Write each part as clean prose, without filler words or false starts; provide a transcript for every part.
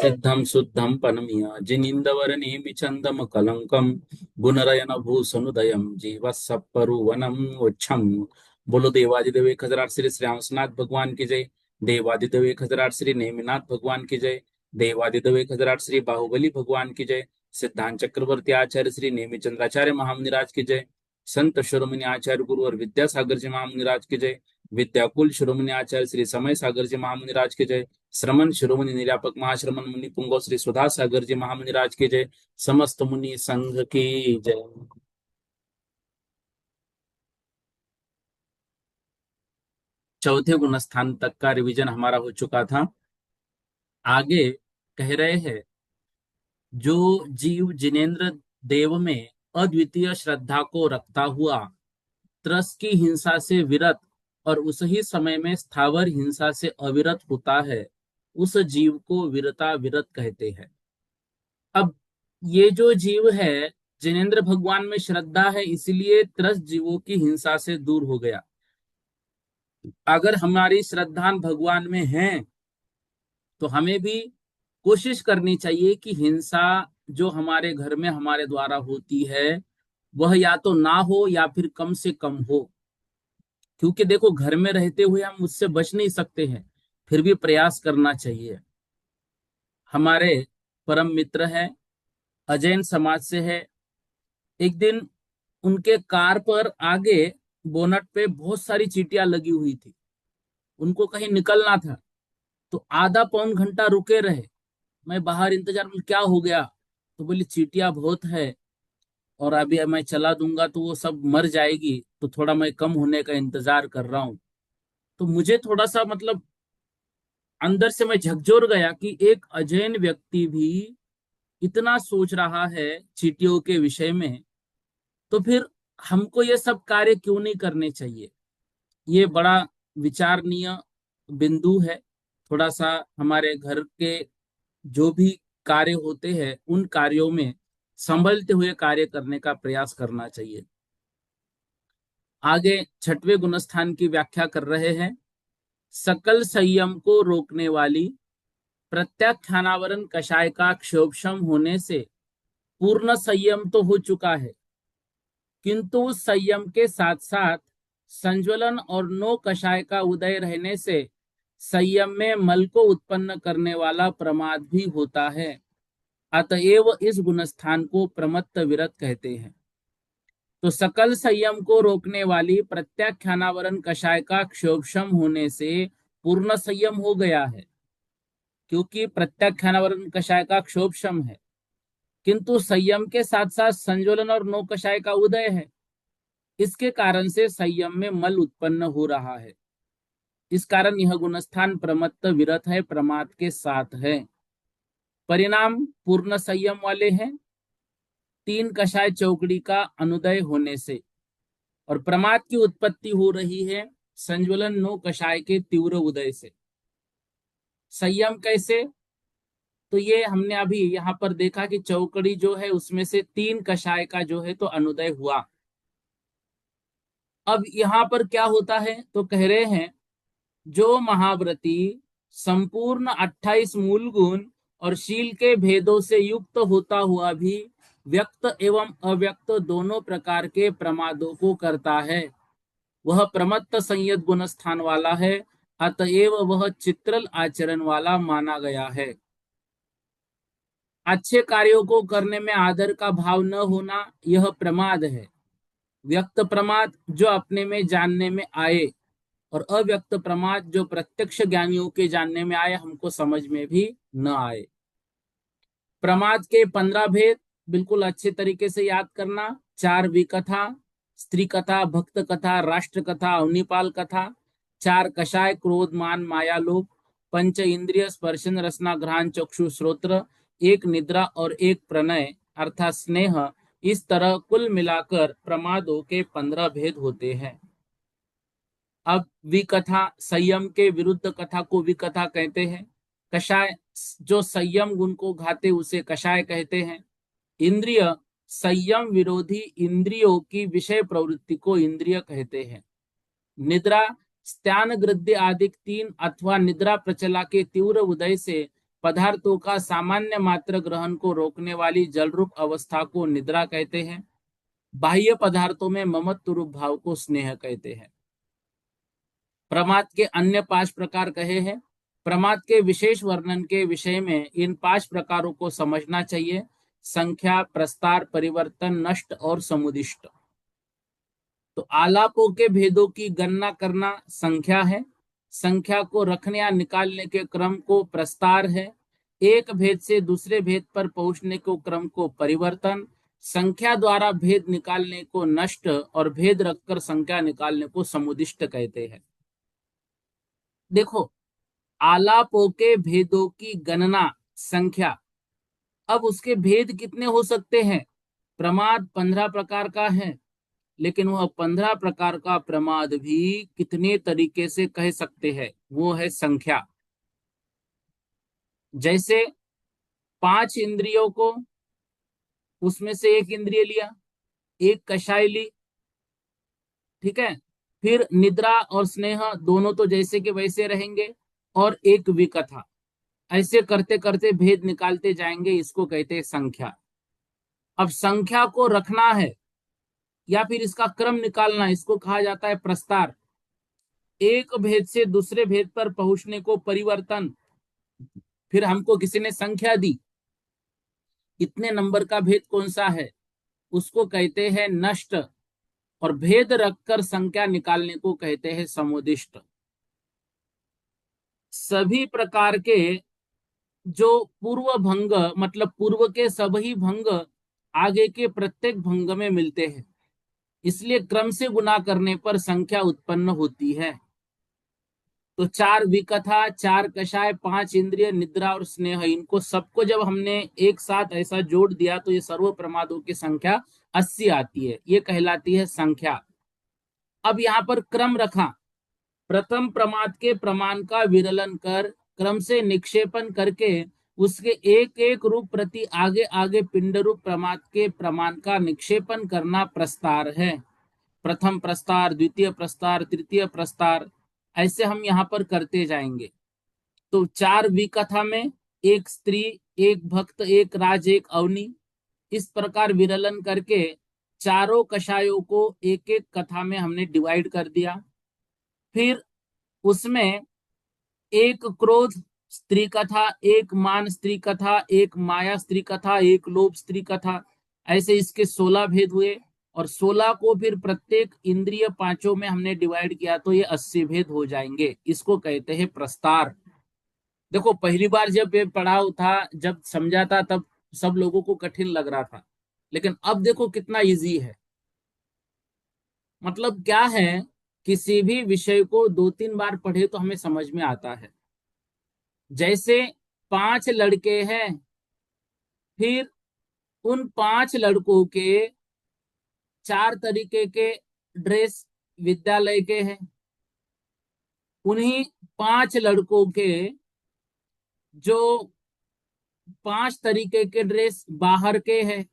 सिद्धं शुद्धं पनमिय जिनिंदवरनेमि चंदम कलंकम गुणरयन भूसनुदयम जीव सप्परुवनम उच्छम। बोलो देवादिदेव 1008 श्री श्री रामनाथ भगवान की जय। देवादिदेव 1008 श्री नेमिनाथ भगवान की जय। देवादिदेव 1008 श्री बाहुबली भगवान की जय। सिद्धांत चक्रवर्ती आचार्य श्री नेमिचंद्राचार्य महामुनिराज की जय। संत शिरोमणि आचार्य गुरु और विद्यासागर जी महामुनिराज की जय। विद्याकुल शिरोमणि आचार्य श्री समय सागर जी महामुनिराज की जय। श्रमण शिरोमणि निर्यापक महाश्रमण मुनि पुंगव श्री सुधा सागर जी महामुनि राज की जय। समस्त मुनि संघ की जय। चौथे गुण स्थान तक का रिवीजन हमारा हो चुका था। आगे कह रहे हैं, जो जीव जिनेन्द्र देव में अद्वितीय श्रद्धा को रखता हुआ त्रस की हिंसा से विरत और उस ही समय में स्थावर हिंसा से अविरत होता है, उस जीव को वीरता विरत कहते हैं। अब ये जो जीव है, जिनेन्द्र भगवान में श्रद्धा है, इसलिए त्रस्त जीवों की हिंसा से दूर हो गया। अगर हमारी श्रद्धा भगवान में है तो हमें भी कोशिश करनी चाहिए कि हिंसा जो हमारे घर में हमारे द्वारा होती है वह या तो ना हो या फिर कम से कम हो। क्योंकि देखो, घर में रहते हुए हम उससे बच नहीं सकते हैं, फिर भी प्रयास करना चाहिए। हमारे परम मित्र है, अजैन समाज से है। एक दिन उनके कार पर आगे बोनट पे बहुत सारी चींटियां लगी हुई थी। उनको कहीं निकलना था तो आधा पौन घंटा रुके रहे। मैं बाहर इंतजार में, क्या हो गया? तो बोली चींटियां बहुत है और अभी मैं चला दूंगा तो वो सब मर जाएगी, तो थोड़ा मैं कम होने का इंतजार कर रहा हूँ। तो मुझे थोड़ा सा मतलब अंदर से मैं झकझोर गया कि एक अजैन व्यक्ति भी इतना सोच रहा है चींटियों के विषय में, तो फिर हमको ये सब कार्य क्यों नहीं करने चाहिए। ये बड़ा विचारणीय बिंदु है। थोड़ा सा हमारे घर के जो भी कार्य होते हैं उन कार्यों में संभलते हुए कार्य करने का प्रयास करना चाहिए। आगे छठवें गुणस्थान की व्याख्या कर रहे हैं। सकल संयम को रोकने वाली प्रत्याख्यानावरण कषाय का क्षोभशम होने से पूर्ण संयम तो हो चुका है, किंतु संयम के साथ साथ संज्वलन और नो कषाय का उदय रहने से संयम में मल को उत्पन्न करने वाला प्रमाद भी होता है। अतएव इस गुणस्थान को प्रमत्त विरत कहते हैं। तो सकल संयम को रोकने वाली प्रत्याख्यानावरण कषाय का क्षोभशम होने से पूर्ण संयम हो गया है, क्योंकि प्रत्याख्यानावरण कषाय का क्षोभशम है, किंतु संयम के साथ साथ संज्वलन और नो कषाय का उदय है। इसके कारण से संयम में मल उत्पन्न हो रहा है। इस कारण यह गुणस्थान प्रमत्त विरत है, प्रमाद के साथ है। परिणाम पूर्ण संयम वाले हैं, तीन कषाय चौकड़ी का अनुदय होने से, और प्रमाद की उत्पत्ति हो रही है संज्वलन नो कषाय के तीव्र उदय से। संयम कैसे? तो ये हमने अभी यहाँ पर देखा कि चौकड़ी जो है उसमें से तीन कषाय का जो है तो अनुदय हुआ। अब यहाँ पर क्या होता है, तो कह रहे हैं जो महाव्रती संपूर्ण 28 मूल गुण और शील के भेदों से युक्त होता हुआ भी व्यक्त एवं अव्यक्त दोनों प्रकार के प्रमादों को करता है, वह प्रमत्त संयत गुण स्थान वाला है। अतएव वह चित्रल आचरण वाला माना गया है। अच्छे कार्यों को करने में आदर का भाव न होना यह प्रमाद है। व्यक्त प्रमाद जो अपने में जानने में आए, और अव्यक्त प्रमाद जो प्रत्यक्ष ज्ञानियों के जानने में आए, हमको समझ में भी न आए। प्रमाद के 15 भेद बिल्कुल अच्छे तरीके से याद करना। 4 विकथा, स्त्री कथा, भक्त कथा, राष्ट्र कथा, अवनिपाल कथा। 4 कषाय, क्रोध मान माया लोभ। पंच इंद्रिय स्पर्शन रसना घ्राण चक्षु श्रोत्र, एक निद्रा और एक प्रणय अर्थात स्नेह, इस तरह कुल मिलाकर प्रमादों के 15 भेद होते हैं। अब विकथा, संयम के विरुद्ध कथा को विकथा कहते हैं। कषाय, जो संयम गुण को घाते उसे कषाय कहते हैं। इंद्रिय, संयम विरोधी इंद्रियों की विषय प्रवृत्ति को इंद्रिय कहते हैं। निद्रा, स्त्यान गृद्य आदि 3 अथवा निद्रा प्रचला के तीव्र उदय से पदार्थों का सामान्य मात्र ग्रहण को रोकने वाली जलरूप अवस्था को निद्रा कहते हैं। बाह्य पदार्थों में ममत्व रूप भाव को स्नेह कहते हैं। प्रमाद के अन्य 5 प्रकार कहे हैं। प्रमाद के विशेष वर्णन के विषय में इन 5 प्रकारों को समझना चाहिए: संख्या, प्रस्तार, परिवर्तन, नष्ट और समुदिष्ट। तो आलापों के भेदों की गणना करना संख्या है। संख्या को रखने या निकालने के क्रम को प्रस्तार है। एक भेद से दूसरे भेद पर पहुंचने को क्रम को परिवर्तन, संख्या द्वारा भेद निकालने को नष्ट और भेद रखकर संख्या निकालने को समुदिष्ट कहते हैं। देखो, आलापों के भेदों की गणना संख्या। अब उसके भेद कितने हो सकते हैं? प्रमाद 15 प्रकार का है, लेकिन वह 15 प्रकार का प्रमाद भी कितने तरीके से कह सकते हैं, वो है संख्या। जैसे 5 इंद्रियों को, उसमें से एक इंद्रिय लिया, एक कषाय ली, ठीक है, फिर निद्रा और स्नेह दोनों तो जैसे के वैसे रहेंगे, और एक विकथा। ऐसे करते करते भेद निकालते जाएंगे, इसको कहते हैं संख्या। अब संख्या को रखना है या फिर इसका क्रम निकालना, इसको कहा जाता है प्रस्तार। एक भेद से दूसरे भेद पर पहुंचने को परिवर्तन। फिर हमको किसी ने संख्या दी, इतने नंबर का भेद कौन सा है, उसको कहते हैं नष्ट, और भेद रखकर संख्या निकालने को कहते हैं समुदिष्ट। सभी प्रकार के जो पूर्व भंग, मतलब पूर्व के सभी भंग आगे के प्रत्येक भंग में मिलते हैं, इसलिए क्रम से गुना करने पर संख्या उत्पन्न होती है। तो 4 विकथा, 4 कषाय, 5 इंद्रिय, निद्रा और स्नेह, इनको सबको जब हमने एक साथ ऐसा जोड़ दिया तो ये सर्व प्रमादों की संख्या 80 आती है। ये कहलाती है संख्या। अब यहाँ पर क्रम रखा, प्रथम प्रमाद के प्रमाण का विरलन कर क्रम से निक्षेपण करके उसके एक एक रूप प्रति आगे आगे पिंड रूप प्रमाद के प्रमाण का निक्षेपण करना प्रस्तार है। प्रथम प्रस्तार, द्वितीय प्रस्तार, तृतीय प्रस्तार, ऐसे हम यहाँ पर करते जाएंगे। तो 4 विकथा में एक स्त्री, एक भक्त, एक राज, एक अवनी, इस प्रकार विरलन करके चारों कषायों को एक एक कथा में हमने डिवाइड कर दिया। फिर उसमें एक क्रोध स्त्री कथा, एक मान स्त्री कथा, एक माया स्त्री कथा, एक लोभ स्त्री कथा, ऐसे इसके 16 भेद हुए। और 16 को फिर प्रत्येक इंद्रिय 5 में हमने डिवाइड किया तो ये 80 भेद हो जाएंगे। इसको कहते हैं प्रस्तार। देखो, पहली बार जब ये पढ़ा था, जब समझा था, तब सब लोगों को कठिन लग रहा था, लेकिन अब देखो कितना इजी है। मतलब क्या है, किसी भी विषय को 2-3 बार पढ़े तो हमें समझ में आता है। जैसे 5 लड़के हैं, फिर उन 5 लड़कों के 4 तरीके के ड्रेस विद्यालय के हैं, उन्हीं 5 लड़कों के जो 5 तरीके के ड्रेस बाहर के हैं,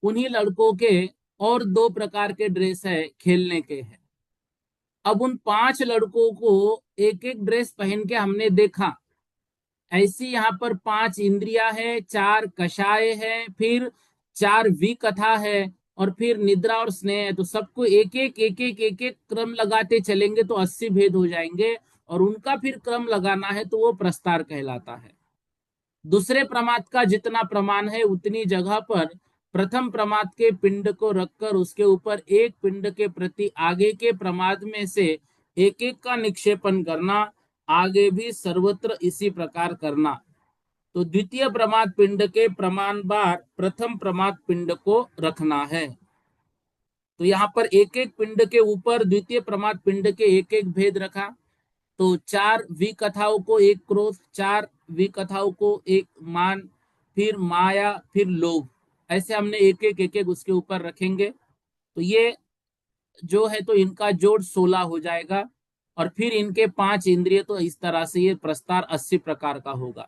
उन्हीं लड़कों के और 2 प्रकार के ड्रेस है खेलने के हैं। अब उन 5 लड़कों को एक एक ड्रेस पहन के हमने देखा। ऐसी यहाँ पर 5 इंद्रिया है, 4 कषाय है, फिर 4 विकथा है, और फिर निद्रा और स्नेह है। तो सबको एक एक क्रम लगाते चलेंगे तो 80 भेद हो जाएंगे, और उनका फिर क्रम लगाना है तो वो प्रस्तार कहलाता है। दूसरे प्रमाद का जितना प्रमाण है उतनी जगह पर प्रथम प्रमाद के पिंड को रखकर उसके ऊपर एक पिंड के प्रति आगे के प्रमाद में से एक एक का निक्षेपण करना, आगे भी सर्वत्र इसी प्रकार करना। तो द्वितीय प्रमाद पिंड के प्रमाण बार प्रथम प्रमाद पिंड को रखना है। तो यहाँ पर एक एक पिंड के ऊपर द्वितीय प्रमाद पिंड के एक एक भेद रखा। तो 4 विकथाओं को एक क्रोध, 4 विकथाओं को एक मान, फिर माया, फिर लोभ, ऐसे हमने एक एक उसके ऊपर रखेंगे। तो ये जो है तो इनका जोड़ 16 हो जाएगा। और फिर इनके 5 इंद्रिय, तो इस तरह से ये प्रस्तार 80 प्रकार का होगा।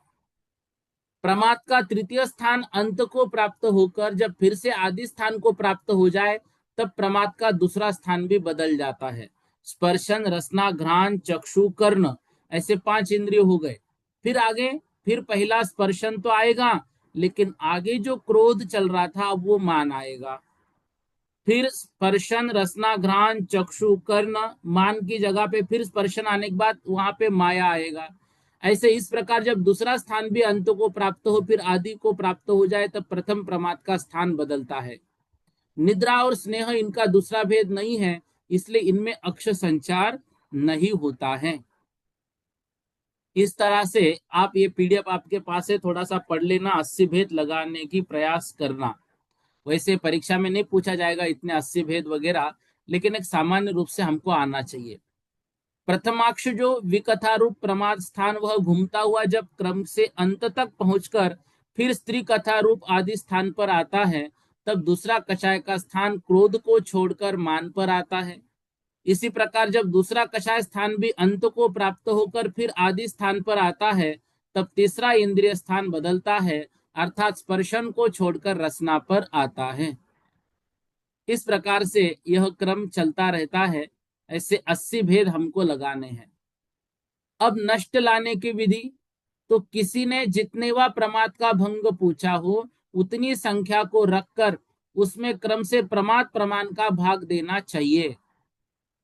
प्रमाद का तृतीय स्थान अंत को प्राप्त होकर जब फिर से आदि स्थान को प्राप्त हो जाए, तब प्रमाद का दूसरा स्थान भी बदल जाता है। स्पर्शन, रसना, घ्राण, चक्षु, कर्ण, ऐसे 5 इंद्रिय हो गए। फिर आगे, फिर पहला स्पर्शन तो आएगा, लेकिन आगे जो क्रोध चल रहा था अब वो मान आएगा। फिर स्पर्शन, रसना, घ्राण, चक्षु, कर्ण, मान की जगह पे फिर स्पर्शन आने के बाद वहां पे माया आएगा। ऐसे इस प्रकार जब दूसरा स्थान भी अंत को प्राप्त हो, फिर आदि को प्राप्त हो जाए, तब प्रथम प्रमाद का स्थान बदलता है। निद्रा और स्नेह इनका दूसरा भेद नहीं है, इसलिए इनमें अक्ष संचार नहीं होता है। इस तरह से आप ये पीडीएफ आपके पास है, थोड़ा सा पढ़ लेना, 80 भेद लगाने की प्रयास करना। वैसे परीक्षा में नहीं पूछा जाएगा इतने 80 भेद वगैरह, लेकिन एक सामान्य रूप से हमको आना चाहिए। प्रथमाक्ष जो विकथा रूप प्रमाद स्थान, वह घूमता हुआ जब क्रम से अंत तक पहुंचकर फिर स्त्री कथा रूप आदि स्थान पर आता है, तब दूसरा कषाय का स्थान क्रोध को छोड़कर मान पर आता है। इसी प्रकार जब दूसरा कषाय स्थान भी अंत को प्राप्त होकर फिर आदि स्थान पर आता है, तब तीसरा इंद्रिय स्थान बदलता है, अर्थात स्पर्शन को छोड़कर रसना पर आता है। इस प्रकार से यह क्रम चलता रहता है। ऐसे 80 भेद हमको लगाने हैं। अब नष्ट लाने की विधि, तो किसी ने जितने वा प्रमाद का भंग पूछा हो, उतनी संख्या को रखकर उसमें क्रम से प्रमाद प्रमाण का भाग देना चाहिए।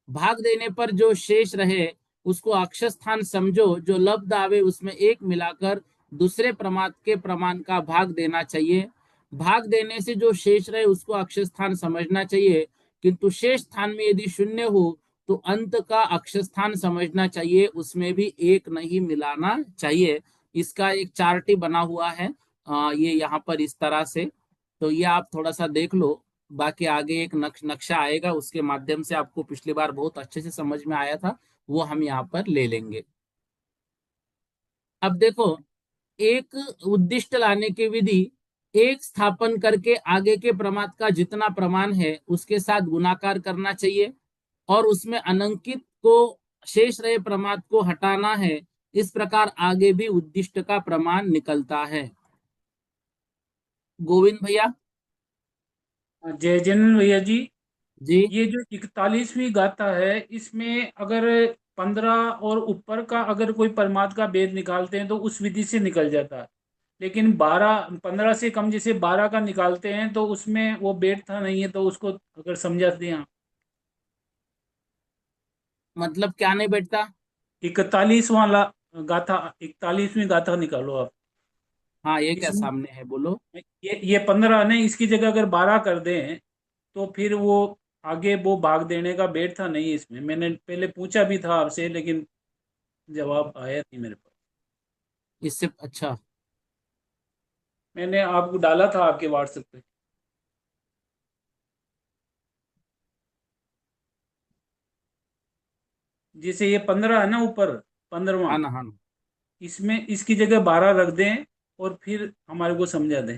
भाग देने पर जो शेष रहे उसको अक्षस्थान समझो, जो लब्ध आवे उसमें एक मिलाकर दूसरे प्रमाद के प्रमाण का भाग देना चाहिए। भाग देने से जो शेष रहे उसको अक्षस्थान समझना चाहिए, किंतु शेष स्थान में यदि शून्य हो तो अंत का अक्षस्थान समझना चाहिए, उसमें भी एक नहीं मिलाना चाहिए। इसका एक चार्ट ही बना हुआ है, ये यहाँ पर इस तरह से। तो ये आप थोड़ा सा देख लो। बाकी आगे एक नक्शा आएगा, उसके माध्यम से आपको पिछली बार बहुत अच्छे से समझ में आया था, वो हम यहाँ पर ले लेंगे। अब देखो, एक उद्दिष्ट लाने की विधि, एक स्थापन करके आगे के प्रमाद का जितना प्रमाण है उसके साथ गुणाकार करना चाहिए, और उसमें अनंकित को, शेष रहे प्रमाद को हटाना है। इस प्रकार आगे भी उद्दिष्ट का प्रमाण निकलता है। गोविंद भैया। जय जैन भैया जी। जी। ये जो 41वीं गाथा है, इसमें अगर 15 और ऊपर का अगर कोई परमात्मा का भेद निकालते हैं तो उस विधि से निकल जाता है। लेकिन 15 से कम जैसे 12 का निकालते हैं तो उसमें वो भेद था नहीं है, तो उसको अगर समझा दिया। मतलब क्या नहीं बैठता? 41वां गाथा, 41वीं गाथा निकालो आप। हाँ, ये क्या इसमें सामने है, बोलो। ये 15 ने इसकी जगह अगर 12 कर दें तो फिर वो आगे वो भाग देने का बेट था नहीं। इसमें मैंने पहले पूछा भी था आपसे, लेकिन जवाब आया नहीं मेरे पास। इससे अच्छा। मैंने आपको डाला था आपके व्हाट्सएप पे। जैसे ये 15 है ना ऊपर, 15वां, हाँ ना, हाँ ना। इसमें इसकी जगह 12 रख दें और फिर हमारे को समझा दें।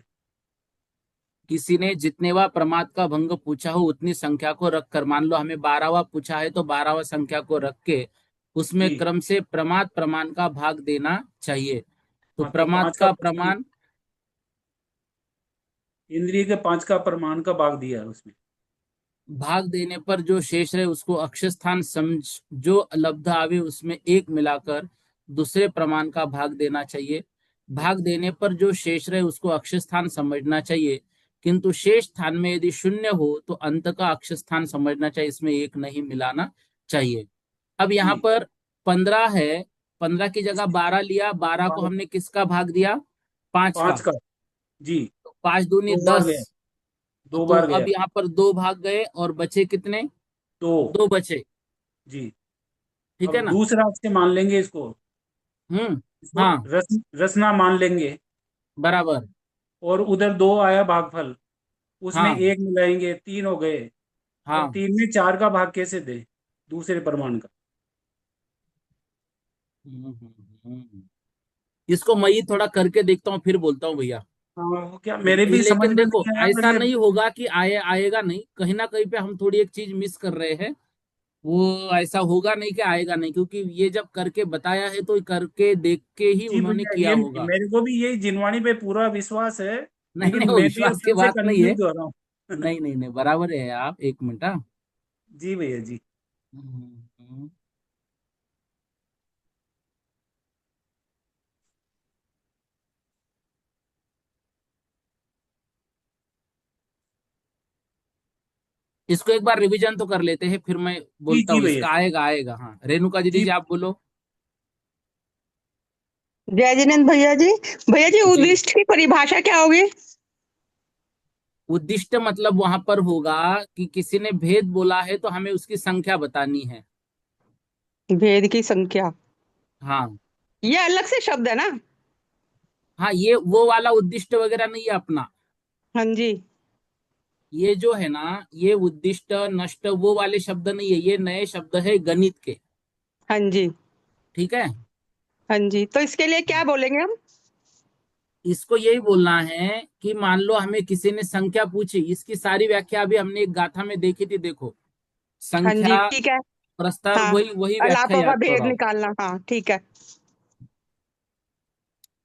किसी ने जितनेवा प्रमाद का भंग पूछा हो उतनी संख्या को रखकर, मान लो हमें 12वां पूछा है तो 12वां संख्या को रख के उसमें जी। क्रम से प्रमाद प्रमाण का भाग देना चाहिए। तो हाँ, तो प्रमाद 5 का का प्रमाण, प्रमाण, इंद्रिय के 5 का प्रमाण का भाग दिया है उसमें। भाग देने पर जो शेष रहे उसको अक्षस्थान समझ, जो लब्ध आवे उसमें एक मिलाकर दूसरे प्रमाण का भाग देना चाहिए। भाग देने पर जो शेष रहे उसको अक्षस्थान समझना चाहिए, किंतु शेष स्थान में यदि शून्य हो तो अंत का अक्षस्थान समझना चाहिए, इसमें एक नहीं मिलाना चाहिए। अब यहाँ जी। पर 15 है, 15 की जगह इसमें 12 लिया, 12 को हमने किसका भाग दिया? 5 5 का। का। जी। तो 5 दूनी 2 बार 10। गया, 2 तो बार गया। अब यहाँ पर दो भाग गए और बचे कितने? 2। दो बचे। जी। ठीक है अब ना? दूसरा से मान लेंगे इसको। हम्म। इसको हाँ। रसना मान लेंगे। बराबर। और उधर 2 आया भागफल, उसमें हाँ। एक मिलाएंगे, 3 हो गए। अब हाँ। 3 में 4 का भाग कैसे दे दूसरे प्रमाण का? इसको मैं ही थोड़ा करके देखता हूँ फिर बोलता हूँ भैया। हाँ, वो क्या मेरे भी समझ लेकिन में देखो, नहीं आया ऐसा पहले। नहीं होगा कि आएगा नहीं, कहीं ना कहीं पे हम थोड़ी एक चीज मिस कर रहे हैं। वो ऐसा होगा नहीं कि आएगा नहीं, क्योंकि ये जब करके बताया है तो करके देख के ही जी उन्होंने भैया, किया ये होगा। मेरे को भी यही जिनवाणी पे पूरा विश्वास है, नहीं लेकिन नहीं, वो मैं भी विश्वास की अंदर से बात नहीं है। कंफ्यूज हो रहा हूँ। नहीं नहीं नहीं, बराबर है आप, एक मिनट। हाँ। जी भैया जी। हम्म। इसको एक बार रिवीजन तो कर लेते हैं, फिर मैं जी बोलता जी हूँ। भैया इसका आएगा आएगा, हाँ। रेणुका दीदी जी। जी आप बोलो। जय जिनेन्द्र भैया जी। भैया जी, जी। उद्दिष्ट की परिभाषा क्या होगी? उद्दिष्ट मतलब वहां पर होगा कि किसी ने भेद बोला है तो हमें उसकी संख्या बतानी है। भेद की संख्या। हाँ। ये अलग से शब्द है ना? हाँ, ये वो वाला उद्दिष्ट वगैरह नहीं है अपना। हाँ जी। ये जो है ना, ये उद्दिष्ट नष्ट वो वाले शब्द नहीं है, ये नए शब्द है गणित के। हाँ जी। ठीक है। हाँ जी, तो इसके लिए क्या बोलेंगे हम? इसको यही बोलना है कि मान लो हमें किसी ने संख्या पूछी, इसकी सारी व्याख्या अभी हमने एक गाथा में देखी थी, देखो। हाँ जी, संख्या ठीक है। प्रस्ताव, हाँ, वही वही व्याख्या अलापों का याद भेद कराओ। निकालना, हाँ ठीक है।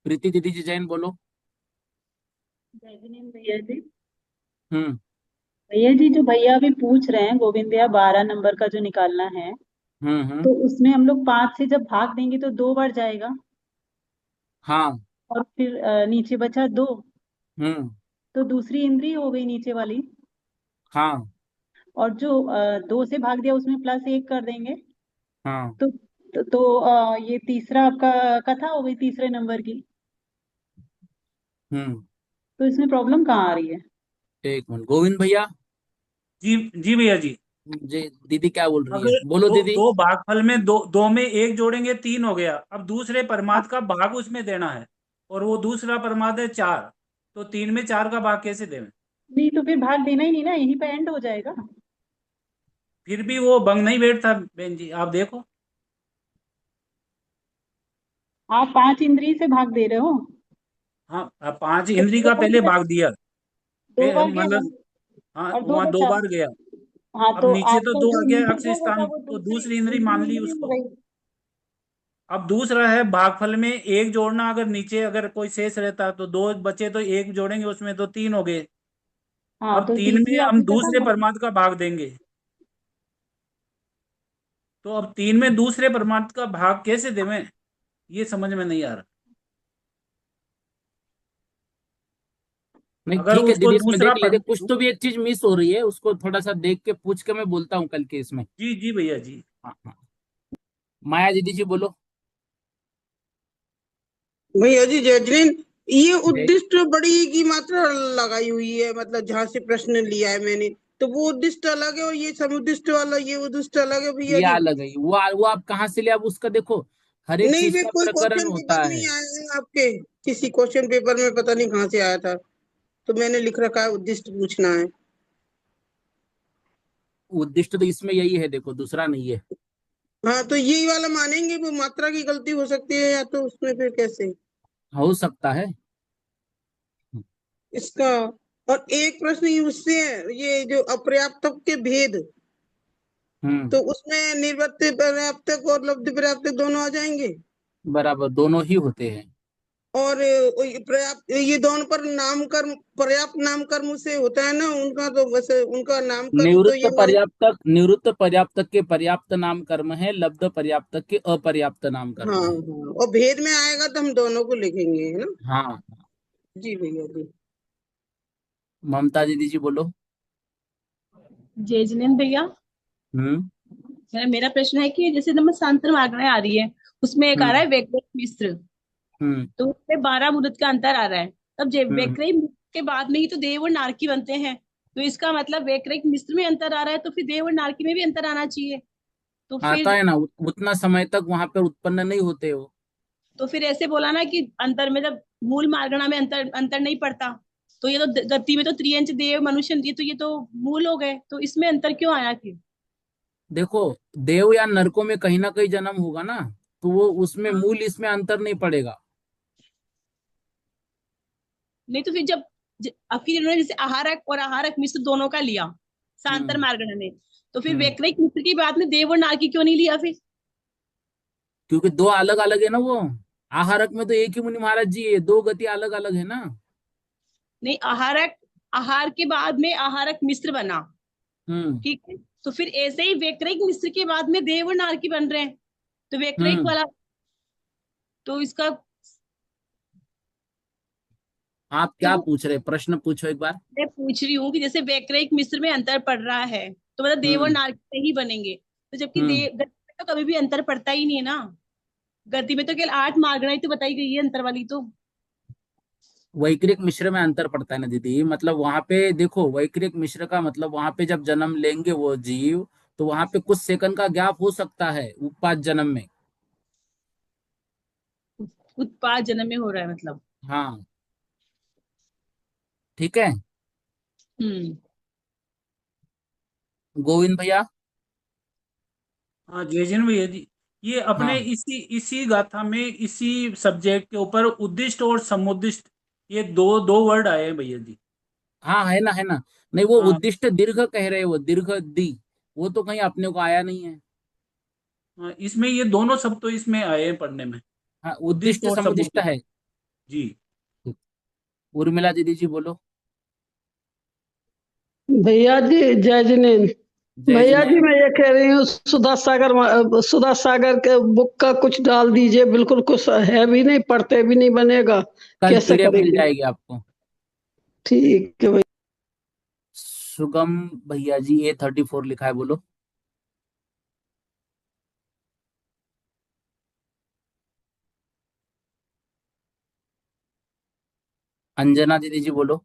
प्रीति दीदी जी जैन बोलो। जय जिनेन्द्र भैया जी। हम्म। भैया जी, जो भैया अभी पूछ रहे हैं गोविंद भैया, 12 नंबर का जो निकालना है, हम्म। तो उसमें हम लोग 5 से जब भाग देंगे तो 2 बार जाएगा। हाँ। और फिर नीचे बचा 2, हम्म। तो दूसरी इंद्री हो गई नीचे वाली। हाँ। और जो 2 से भाग दिया उसमें +1 कर देंगे। हाँ। तो ये तीसरा आपका कथा हो गई तीसरे नंबर की। हम्म। तो इसमें प्रॉब्लम कहाँ आ रही है? एक मिनट, गोविंद भैया। जी जी भैया जी। जी। दीदी क्या बोल रही है, अगर बोलो दो दीदी। दो भागफल में दो दो में एक जोड़ेंगे 3 हो गया, अब दूसरे परमार्थ का भाग उसमें देना है, और वो दूसरा परमार्थ है 4, तो 3 में 4 का भाग कैसे दें? नहीं, तो फिर भाग देना ही नहीं ना, यहीं पे एंड हो जाएगा। फिर भी वो भंग नहीं बैठता बहन जी, आप देखो। आप 5 इंद्री से भाग दे रहे हो। हाँ, अब 5 तो इंद्री दो का बार पहले गया, भाग दिया। दो बार गया ना, मतलब, हाँ, और दो वहाँ दो बचा। बार गया। हाँ, अब तो नीचे तो आपका 2 जो आ गया नीचे अक्ष 2 बचा स्थान, वो तो दूसरी दूसरी इंद्री दूसरी मान ली इंद्री हो उसको। गई। अब दूसरा है भागफल में एक जोड़ना, अगर नीचे अगर कोई शेष रहता तो 2 बचे, तो एक जोड़ेंगे उसमें, तो 3 हो गए। हाँ, अब तो 3 में तीसरी हम आपकी कथा दूसरे हो गई। परमार्थ का भाग देंगे। तो अब 3 में दूसरे परमार्थ का भाग कैसे देवें, ये समझ में नहीं आ रहा। नहीं अगर ठीक है उसको दीदी, इसमें दूसरा देख लेते, कुछ तो भी एक चीज मिस हो रही है, उसको थोड़ा सा देख के पूछ के मैं बोलता हूँ कल के इसमें। जी जी भैया जी। हाँ हाँ। माया दीदी जी बोलो। भैया जी जय जैन। ये जय। उद्दिष्ट बड़ी की मात्रा लगाई हुई है, मतलब जहां से प्रश्न लिया है मैंने, तो वो उद्दिष्ट अलग है और ये समुद्दिष्ट वाला ये उद्दिष्ट अलग है भैया ये जी। अलग है, वो आप कहाँ से ले, अब उसका देखो, हर एक नहीं, चीज वे का कोई प्रकरण क्वेश्चन होता पेपर में ही है। आया है आपके, किसी क्वेश्चन पेपर में पता नहीं कहाँ से आया था, तो मैंने लिख रखा है उद्दिष्ट पूछना है। उद्दिष्ट तो इसमें यही है, देखो, दूसरा नहीं है। हाँ, तो यही वाला मानेंगे, वो मात्रा की गलती हो सकती है या तो उसमें फिर कैसे हो सकता है। इसका। और एक प्रश्न ये उससे है, ये जो अपर्याप्तक के भेद, हम्म। तो उसमें निर्वृत्त पर्याप्तक और लब्ध पर्याप्तक दोनों आ जाएंगे। बराबर, दोनों ही होते हैं। और पर्याप्त ये दोनों पर नाम कर्म, पर्याप्त नाम कर्म से होता है ना उनका, तो वैसे उनका नाम कर्म तो निवृत्त ये मान। पर्याप्तक, निवृत्त पर्याप्तक के पर्याप्त नाम कर्म है, लब्ध पर्याप्तक के अपर्याप्त नाम हाँ कर्म है। हाँ, और भेद में आएगा तो हम दोनों को लिखेंगे, है ना। हाँ। जी भैया जी। ममता दीदी जी बोलो। जय जिनेन्द्र भैया। हम्म। मेरा प्रश्न है कि जैसे नंबर शांत्र मार्गणाएं आ रही है, उसमें एक आ रहा हम्म। है वैकृत मिश्र, हम्म। तो उसमें 12 मुद्दत का अंतर आ रहा है। तब हम्म। वैकृत मिश्र के बाद में ही तो देव और नारकी बनते हैं, तो इसका मतलब वैकृत मिश्र में अंतर आ रहा है, तो फिर देव और नारकी में भी अंतर आना चाहिए। तो आता फिर है ना, उतना समय तक वहां पर उत्पन्न नहीं होते हो। तो फिर ऐसे बोला ना कि अंतर में जब मूल मार्गणा में अंतर अंतर नहीं पड़ता, तो ये तो गति में तो त्रियंच देव मनुष्य, ये तो मूल हो गए, तो इसमें अंतर क्यों आया फिर? देखो, देव या नरकों में कहीं ना कहीं जन्म होगा ना, तो वो उसमें मूल इसमें अंतर नहीं पड़ेगा। नहीं तो फिर जब आपकी जिन्होंने जैसे आहारक और आहारक मिश्र दोनों का लिया सांतर मार्गण ने, तो फिर हम्म। वैक्रिक मिश्र की बात में देव और नारकी क्यों नहीं लिया फिर? क्योंकि दो अलग अलग है ना वो। आहारक में तो एक ही मुनि महाराज जी है, दो गति अलग अलग है ना। नहीं, आहारक, आहार के बाद में आहारक मिश्र बना, हम्म। ठीक है, तो फिर ऐसे ही वैक्रिक मिश्र के बाद में देव और नारकी बन रहे हैं, तो वैक्रिक हम्म। वाला, तो इसका, आप तो क्या पूछ रहे, प्रश्न पूछो एक बार। मैं पूछ रही हूँ कि जैसे वैक्रिक मिश्र में अंतर पड़ रहा है, तो मतलब देव और हम्म। नारकी नहीं बनेंगे, तो जबकि हम्म। देव गति में तो कभी भी अंतर पड़ता ही नहीं है ना। गति में तो केवल 8 मार्गना ही तो बताई गई है अंतर वाली तो। वैक्रिक मिश्र में अंतर पड़ता है ना दीदी, मतलब वहां पे देखो, वैक्रिक मिश्र का मतलब वहां पे जब जन्म लेंगे वो जीव, तो वहां पे कुछ सेकंड का गैप हो सकता है उत्पाद जन्म में। उत्पाद जन्म में हो रहा है मतलब। हाँ, ठीक है। हम्म। गोविंद भैया। हाँ जय जन भैया जी, ये अपने हाँ इसी इसी गाथा में इसी सब्जेक्ट के ऊपर उद्दिष्ट और समुद्दिष्ट, ये दो दो वर्ड आए हैं भैया जी। हाँ, है ना, है ना। नहीं, वो हाँ उद्दिष्ट दीर्घ कह रहे हैं, वो दीर्घ दी, वो तो कहीं अपने को आया नहीं है। हाँ, इसमें ये दोनों शब्द तो इसमें आए हैं पढ़ने में, हाँ, उद्दिष्ट उद्दिष्ट और समुद्दिष्ट समुद्दिष्ट। है। जी। उर्मिला दीदी जी बोलो। भैया जी जय जिनेन्द्र। जय भैया जी जिनेन्द्र। मैं ये कह रही हूँ सुधा सागर के बुक का कुछ डाल दीजिए, बिल्कुल कुछ है भी नहीं, पढ़ते भी नहीं बनेगा, कल कैसे पीडीएफ मिल करेंगे? जाएगी आपको। ठीक है भैया। सुगम भैया जी A34 लिखा है, बोलो। अंजना दीदी जी बोलो।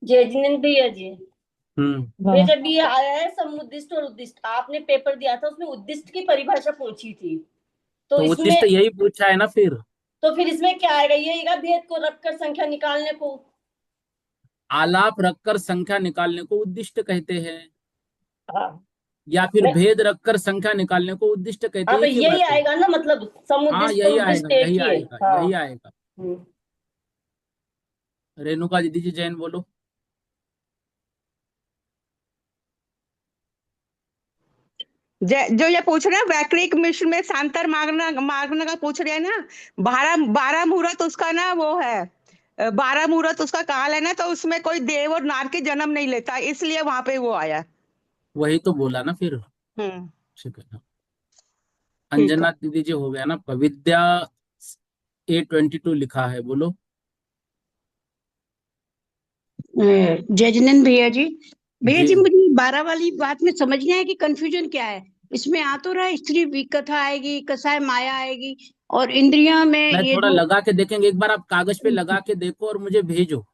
जय जिनेन्द्र भैया जी। हम्म। भैया जब ये आया है समुद्दिष्ट और उद्दिष्ट, आपने पेपर दिया था उसमें उद्दिष्ट की परिभाषा पूछी थी, तो तो इसमें, उद्दिष्ट यही पूछा है ना फिर। तो फिर इसमें क्या आएगा? ये आएगा भेद को रखकर संख्या निकालने को। आलाप रखकर संख्या निकालने को उद्दिष्ट कहते हैं, हाँ या फिर मैं, भेद रखकर संख्या निकालने को उद्दिष्ट कहते हाँ हैं, तो एक ही यही बात है। आएगा ना, मतलब हाँ, समुद्दिष्ट और यही आएगा, उद्दिष्ट एक यही ही है। आएगा, हाँ। यही आएगा। हम्म। रेणुका दीदी जी जैन बोलो। जो ये पूछ रहे हैं वैक्रिक मिश्र में सांतर मागना मागना का पूछ रहे हैं ना, 12 मुहूर्त उसका ना वो है, 12 मुहूर्त उसका काल है ना, तो उसमें कोई देव और नार की जन्म नहीं लेता, इसलिए वहां पे वो आया। वही तो बोला ना फिर। हम्म। ठीक है। ठीक है। अंजना दीदी जी हो गया ना। विद्या A22 लिखा है, बोलो। जय जिनेन्द्र भैया जी। भैया जी। जी मुझे 12 वाली बात में समझना है कि कंफ्यूजन क्या है। इसमें आ तो रहा है स्त्री विकथा आएगी, कसाय माया आएगी, और इंद्रिया में मैं ये थोड़ा जो, लगा के देखेंगे, एक बार आप कागज पे लगा के देखो और मुझे भेजो।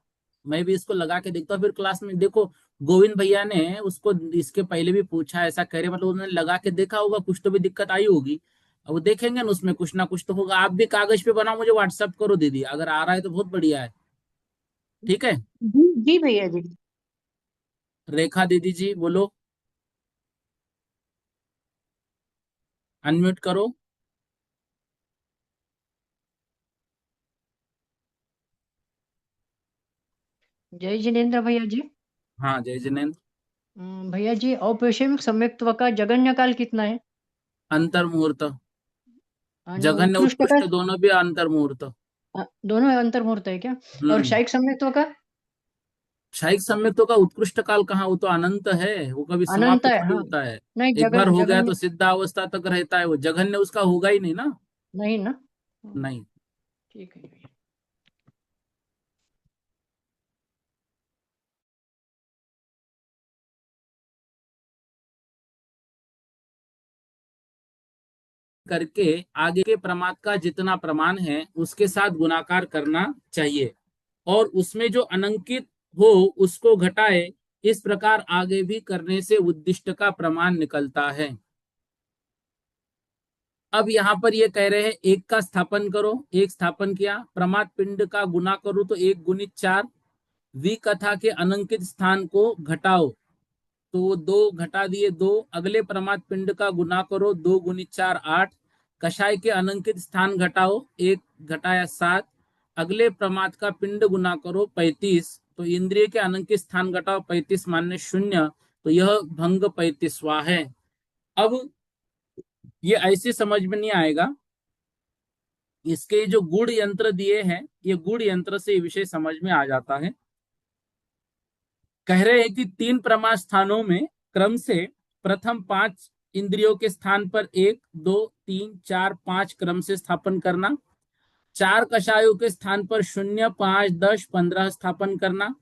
मैं भी इसको लगा के देखता हूँ, फिर क्लास में देखो। गोविंद भैया ने उसको इसके पहले भी पूछा, ऐसा कह रहे, मतलब उन्होंने लगा के देखा होगा, कुछ तो भी दिक्कत आई होगी। अब वो देखेंगे ना, उसमें कुछ ना कुछ तो होगा। आप भी कागज पे बनाओ, मुझे व्हाट्सअप करो दीदी, अगर आ रहा है तो बहुत बढ़िया है। ठीक है। जी भैया जी। रेखा दीदी जी बोलो। अनम्यूट करो। जय जिनेन्द्र भैया जी। हाँ, जय जिनेन्द्र। भैया जी औपवेशमिक सम्यक्त्व का जगन्य काल कितना है? अंतर मुहूर्त। आणि जघन्य उत्कृष्ट का, उत्कृष्ट दोनों भी अंतर मुहूर्त। दोनों अंतर मुहूर्त है क्या? और हम्म। शायिक सम्यक्त्व का? क्षयिक सम्यक्तों का उत्कृष्ट काल कहाँ, वो तो अनंत है, वो कभी अनंत समाप्त है, थोड़ी हाँ। होता है। नहीं, एक बार हो गया तो जगन्य सिद्धावस्था तक रहता है, वो जघन्य उसका होगा ही नहीं ना। नहीं ना। नहीं। ठीक है भैया। करके आगे के प्रमाद का जितना प्रमाण है उसके साथ गुणाकार करना चाहिए, और उसमें जो अनंकित हो उसको घटाए। इस प्रकार आगे भी करने से उद्दिष्ट का प्रमाण निकलता है। अब यहाँ पर ये कह रहे हैं, एक का स्थापन करो, एक स्थापन किया, प्रमाद पिंड का गुना करो तो 1 × 4, विकथा के अनंकित स्थान को घटाओ तो 2 घटा दिए 2, अगले प्रमाद पिंड का गुना करो, 2 × 4 8, कषाय के अनंकित स्थान घटाओ, 1 घटाया 7, अगले प्रमाद का पिंड गुना करो 35, तो इंद्रिय के अनंकित स्थान घटाओ 35 मान्य 0, तो यह भंग 35वां है। अब ये ऐसे समझ में नहीं आएगा, इसके जो गुण यंत्र दिए हैं, ये गुण यंत्र से ये विषय समझ में आ जाता है। कह रहे हैं कि 3 प्रमाद स्थानों में क्रम से प्रथम 5 इंद्रियों के स्थान पर 1, 2, 3, 4, 5 क्रम से स्थापन करना, 4 कषायों के स्थान पर 0, 5, 10, 15 स्थापन करना,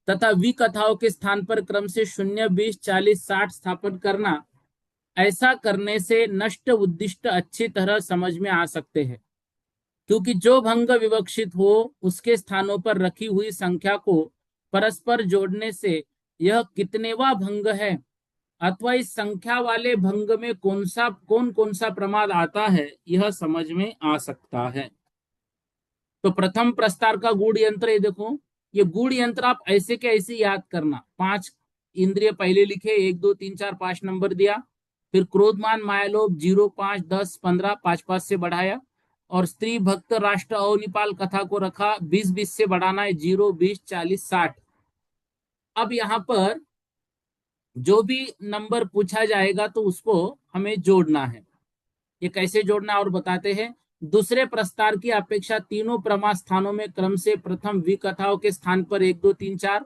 तथा विकथाओं के स्थान पर क्रम से 0, 20, 40, 60 स्थापन करना। ऐसा करने से नष्ट उद्दिष्ट अच्छी तरह समझ में आ सकते हैं, क्योंकि जो भंग विवक्षित हो उसके स्थानों पर रखी हुई संख्या को परस्पर जोड़ने से यह कितनेवा भंग है अथवा इस संख्या वाले भंग में कौन कौन सा प्रमाद आता है, यह समझ में आ सकता है। तो प्रथम प्रस्तार का गूढ़ यंत्र, ये देखो, ये गूढ़ यंत्र आप ऐसे के ऐसे याद करना। 5 इंद्रिय पहले लिखे, 1, 2, 3, 4, 5 नंबर दिया, फिर क्रोधमान मायालोभ 0, 5, 10, 15, 5 से बढ़ाया, और स्त्री भक्त राष्ट्र अवनिपाल कथा को रखा, 20 से बढ़ाना है, 0, 20, 40, 60। अब यहाँ पर जो भी नंबर पूछा जाएगा तो उसको हमें जोड़ना है। ये कैसे जोड़ना और बताते हैं। दूसरे प्रस्तार की अपेक्षा तीनों प्रमाद स्थानों में क्रम से प्रथम विकथाओं के स्थान पर 1, 2, 3, 4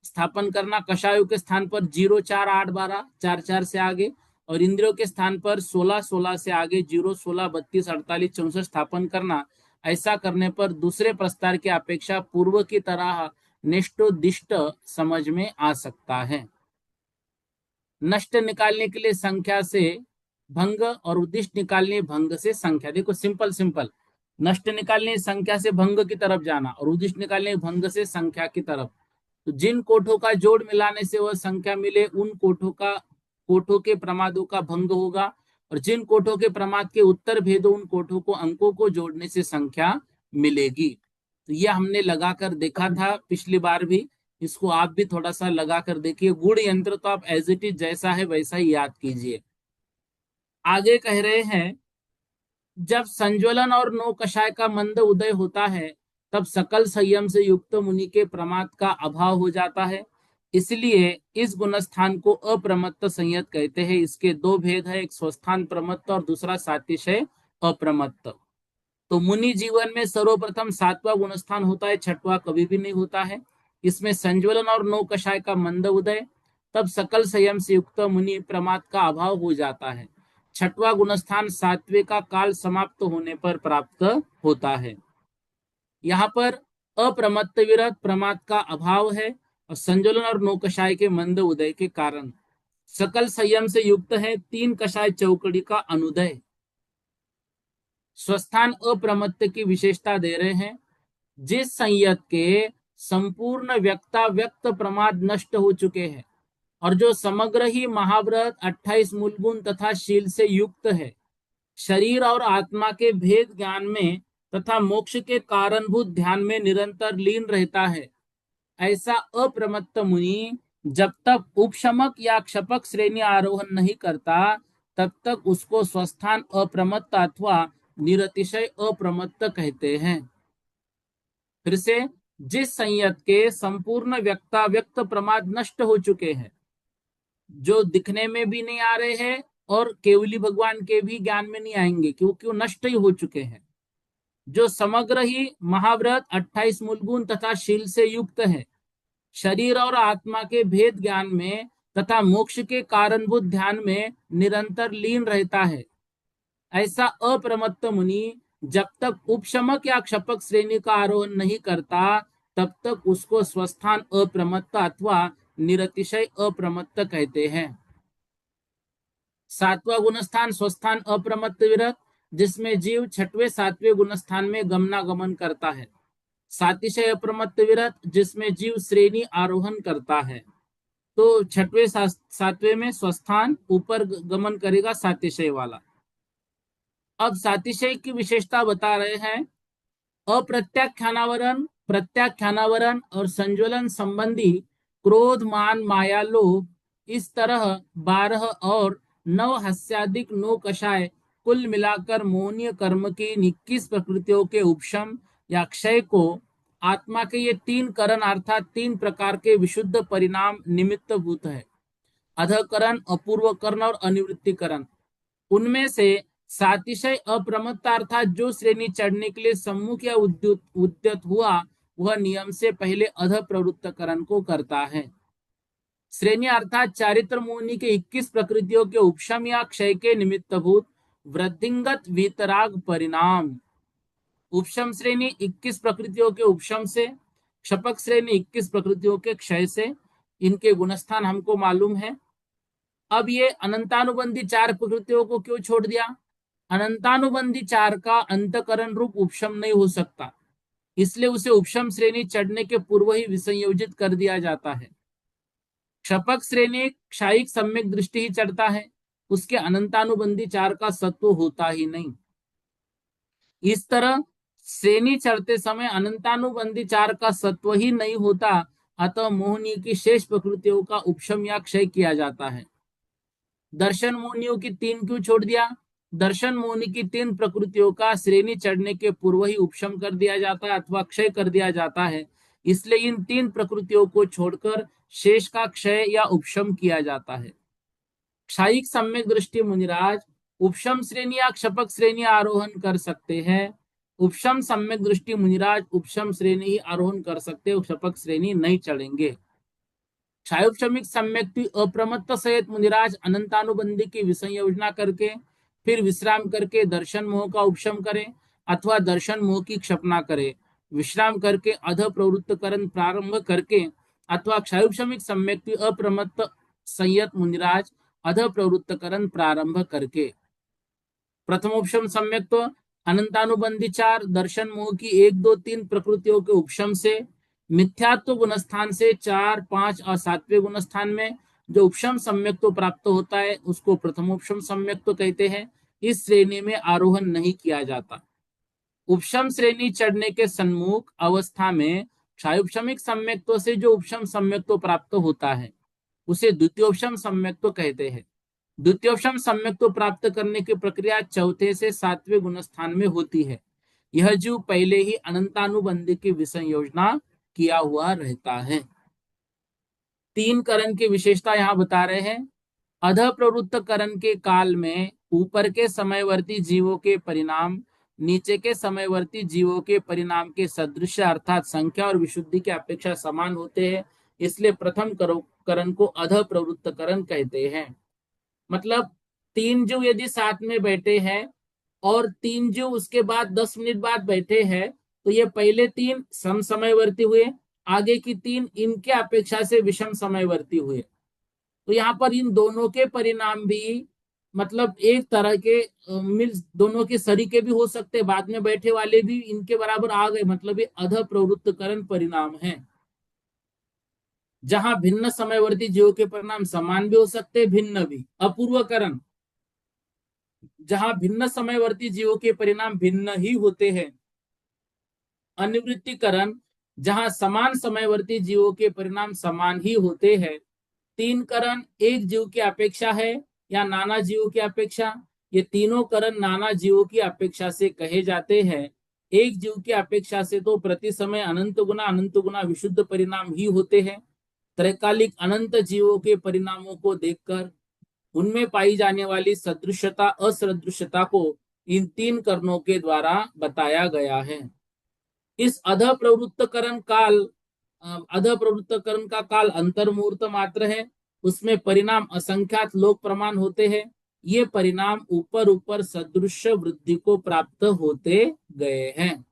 स्थापन करना, कषायों के स्थान पर 0, 4, 8, 12, 4, 4 से आगे, और इंद्रियों के स्थान पर 16, 16 से आगे 0, 16, 32, 48, 64 स्थापन करना। ऐसा करने पर दूसरे प्रस्तार की अपेक्षा पूर्व की तरह निष्ठोदिष्ट समझ में आ सकता है। नष्ट निकालने के लिए संख्या से भंग और उद्दिष्ट निकालने भंग से संख्या। देखो सिंपल, नष्ट निकालने संख्या से भंग की तरफ जाना और उद्दिष्ट निकालने भंग से संख्या की तरफ। तो जिन कोठों का जोड़ मिलाने से वह संख्या मिले उन कोठों के प्रमादों का भंग होगा, और जिन कोठों के प्रमाद के उत्तर भेदों उन कोठों को अंकों को जोड़ने से संख्या मिलेगी। तो यह हमने लगाकर देखा था पिछली बार भी, इसको आप भी थोड़ा सा लगाकर देखिए। गुण यंत्र तो आप एज इट इज जैसा है वैसा ही याद कीजिए। आगे कह रहे हैं, जब संज्वलन और नौ कषाय का मंद उदय होता है तब सकल संयम से युक्त मुनि के प्रमाद का अभाव हो जाता है, इसलिए इस गुणस्थान को अप्रमत्त संयत कहते हैं। इसके 2 भेद है, एक स्वस्थान प्रमत्त और दूसरा सातिशय अप्रमत्त। तो मुनि जीवन में सर्वप्रथम 7वां गुणस्थान होता है, 6वां कभी भी नहीं होता है। इसमें संज्वलन और नौ कषाय का मंद उदय, तब सकल संयम से युक्त मुनि प्रमाद का अभाव हो जाता है। 6वां गुणस्थान 7वें का काल समाप्त होने पर प्राप्त होता है। यहाँ पर अप्रमत्त विरत प्रमाद का अभाव है, और संज्वलन और नौ कषाय के मंद उदय के कारण सकल संयम से युक्त है 3 कषाय चौकड़ी का अनुदय। स्वस्थान अप्रमत्त की विशेषता दे रहे हैं, जिस संयत के संपूर्ण व्यक्त प्रमाद नष्ट हो चुके हैं और जो समग्र ही महाव्रत 28 मूल गुण तथा शील से युक्त है, शरीर और आत्मा के भेद ज्ञान में तथा मोक्ष के कारणभूत ध्यान में निरंतर लीन रहता है, ऐसा अप्रमत्त मुनि जब तक उपशमक या क्षपक श्रेणी आरोहण नहीं करता तब तक उसको स्वस्थान अप्रमत्त अथवा निरतिशय अप्रमत्त कहते हैं। फिर से, जिस संयत के संपूर्ण व्यक्त प्रमाद नष्ट हो चुके हैं, जो दिखने में भी नहीं आ रहे हैं और केवली भगवान के भी ज्ञान में नहीं आएंगे क्योंकि वो नष्ट ही हो चुके हैं, जो समग्र ही महाव्रत 28 मूल गुण तथा शील से युक्त है, शरीर और आत्मा के भेद ज्ञान में तथा मोक्ष के कारणभूत ध्यान में निरंतर लीन रहता है, ऐसा अप्रमत्त मुनि जब तक उपशमक या क्षपक श्रेणी का आरोहण नहीं करता तब तक उसको स्वस्थान अप्रमत्त अथवा निरतिशय अप्रमत्त कहते हैं। 7वां गुणस्थान स्वस्थान अप्रमत्त विरत, जिसमें जीव 6वें 7वें गुणस्थान में गमनागमन करता है। सातिशय अप्रमत्त विरत, जिसमें जीव श्रेणी आरोहण करता है। तो 6वें 7वें में स्वस्थान ऊपर गमन करेगा सातिशय वाला। अब सातिशय की विशेषता बता रहे हैं, अप्रत्याख्यानावरण, प्रत्याख्यानावरण और संज्वलन संबंधी क्रोध मान माया लोभ, इस तरह 12 और 9 हास्यादिक 9 कषाय कुल मिलाकर मोहनीय कर्म की 21 प्रकृतियों के उपशम या क्षय को आत्मा के ये 3 करण अर्थात 3 प्रकार के विशुद्ध परिणाम निमित्त भूत है। अधकरण, अपूर्वकरण और अनिवृत्तिकरण। उनमें से सातिशय अप्रमत्ता अर्थात जो श्रेणी चढ़ने के लिए सम्मुख या उद्यत हुआ वह नियम से पहले अध प्रवृत्तकरण को करता है। श्रेणी अर्थात चारित्र मोहनी के 21 प्रकृतियों के उपशम या क्षय के निमित्तभूत वृद्धिंगत वीतराग परिणाम। उपशम श्रेणी 21 प्रकृतियों के उपशम से, क्षपक श्रेणी 21 प्रकृतियों के क्षय से। इनके गुणस्थान हमको मालूम है। अब ये अनंतानुबंधी 4 प्रकृतियों को क्यों छोड़ दिया? अनंतानुबंधी 4 का अंतकरण रूप उपशम नहीं हो सकता, इसलिए उसे उपशम श्रेणी चढ़ने के पूर्व ही विसंयोजित कर दिया जाता है। क्षपक श्रेणी क्षायिक सम्यक दृष्टि ही चढ़ता है, उसके अनंतानुबंधी 4 का सत्व होता ही नहीं। इस तरह श्रेणी चढ़ते समय अनंतानुबंधी 4 का सत्व ही नहीं होता, अतः मोहनी की शेष प्रकृतियों का उपशम या क्षय किया जाता है। दर्शन मोहनियों की 3 क्यों छोड़ दिया? दर्शन मोहनी की 3 प्रकृतियों का श्रेणी चढ़ने के पूर्व ही उपशम कर दिया जाता है अथवा क्षय कर दिया जाता है, इसलिए इन 3 प्रकृतियों को छोड़कर शेष का क्षय या उपशम किया जाता है। क्षायिक सम्यक दृष्टि मुनिराज उपशम श्रेणी या क्षपक श्रेणी आरोहण कर सकते हैं। उपशम सम्यक दृष्टि मुनिराज उपशम श्रेणी ही आरोहण कर सकते, क्षपक श्रेणी नहीं चढ़ेंगे। क्षायोपशमिक सम्यक्ति अप्रमत्त सहित मुनिराज अनंतानुबंधी की विसंयोजना करके फिर विश्राम करके दर्शन मोह का उपशम करें अथवा दर्शन मोह की क्षपना करें। विश्राम करके अध प्रवृत्तकरण प्रारंभ करके अथवा क्षायोपशमिक सम्यक्ति अप्रमत्त संयत मुनिराज अध प्रवृत्तकरण प्रारंभ करके। प्रथमोपशम सम्यक्त्व अनंतानुबंधी 4 दर्शन मोह की 1, 2, 3 प्रकृतियों के उपशम से मिथ्यात्व गुणस्थान से 4, 5 और 7वें गुणस्थान में जो उपशम सम्यक्त्व प्राप्त होता है उसको प्रथमोपशम सम्यक्त्व कहते हैं। इस श्रेणी में आरोहण नहीं किया जाता। उपशम श्रेणी चढ़ने के सन्मुख अवस्था में क्षायोपशमिक सम्यक्त्व से जो उपशम सम्यक्त्व प्राप्त होता है उसे द्वितीयोपशम सम्यक्त्व कहते हैं। द्वितीयोपशम सम्यक्त्व प्राप्त करने की प्रक्रिया 4 से 7वें गुणस्थान में होती है। यह जीव पहले ही अनंतानुबंधी की विसंयोजना किया हुआ रहता है। 3 करण की विशेषता यहाँ बता रहे हैं। अध प्रवृत्त करण के काल में ऊपर के समयवर्ती जीवों के परिणाम नीचे के समयवर्ती जीवों के परिणाम के सदृश अर्थात संख्या और विशुद्धि की अपेक्षा समान होते हैं, इसलिए प्रथम करण को अध प्रवृत्त करण कहते हैं। मतलब 3 जीव यदि साथ में बैठे हैं और 3 जीव उसके बाद 10 मिनट बाद बैठे हैं तो ये पहले 3 सम समयवर्ती हुए, आगे की 3 इनके अपेक्षा से विषम समयवर्ती हुए। तो यहाँ पर इन दोनों के परिणाम भी मतलब एक तरह के मिल दोनों के सरीके भी हो सकते, बाद में बैठे वाले भी इनके बराबर आ गए, मतलब ये अध प्रवृत्तकरण परिणाम है। जहां भिन्न समयवर्ती जीवों के परिणाम समान भी हो सकते, भिन्न भी। अपूर्वकरण जहां भिन्न समयवर्ती जीवों के परिणाम भिन्न ही होते हैं। अनिवृत्तिकरण जहां समान समयवर्ती जीवों के परिणाम समान ही होते हैं। 3 करण एक जीव की अपेक्षा है या नाना जीवों की अपेक्षा। ये तीनों करण नाना जीवों की अपेक्षा से कहे जाते हैं। एक जीव की अपेक्षा से तो प्रति समय अनंत गुना विशुद्ध परिणाम ही होते हैं। त्रैकालिक अनंत जीवों के परिणामों को देखकर उनमें पाई जाने वाली सदृशता असदृशता को इन 3 करणों के द्वारा बताया गया है। इस अध प्रवृत्तकरण का काल अंतर्मुहूर्त मात्र है, उसमें परिणाम असंख्यात लोक प्रमाण होते हैं। ये परिणाम ऊपर ऊपर सदृश वृद्धि को प्राप्त होते गए हैं।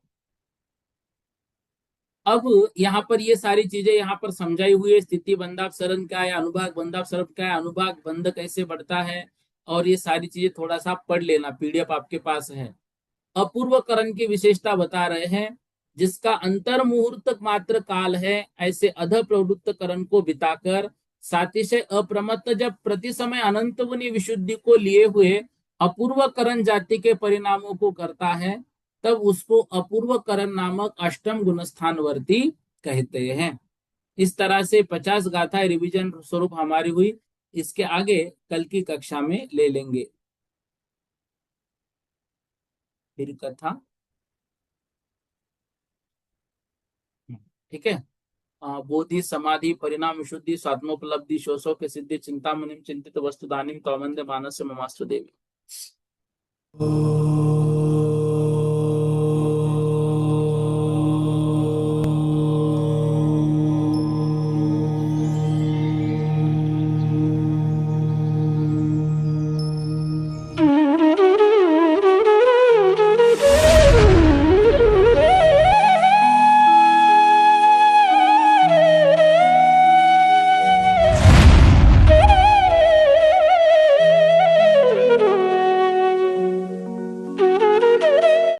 अब यहाँ पर ये सारी चीजें यहाँ पर समझाई हुई है। स्थिति बंधापसरण क्या है, अनुभाग बंधापसरण क्या है, अनुभाग बंध कैसे बढ़ता है, और ये सारी चीजें थोड़ा सा पढ़ लेना, पीडीएफ आपके पास है। अपूर्वकरण की विशेषता बता रहे हैं। जिसका अंतर मुहूर्त मात्र काल है, ऐसे अध प्रवृत्तकरण को बिताकर सातिशय अप्रमत्त जब प्रति समय अनंत गुनी विशुद्धि को लिए हुए अपूर्वकरण जाति के परिणामों को करता है, तब उसको अपूर्वकरण नामक अष्टम गुणस्थानवर्ती कहते हैं। इस तरह से 50 गाथा रिवीजन स्वरूप हमारी हुई। इसके आगे कल की कक्षा में ले लेंगे। फिर कथा। ठीक है। बोधि समाधि परिणाम विशुद्धि स्वात्मोपलब्धि शोषो के सिद्धि चिंतामणि चिंतित वस्तुदानी तौमंद मानस ममास्तु देवी।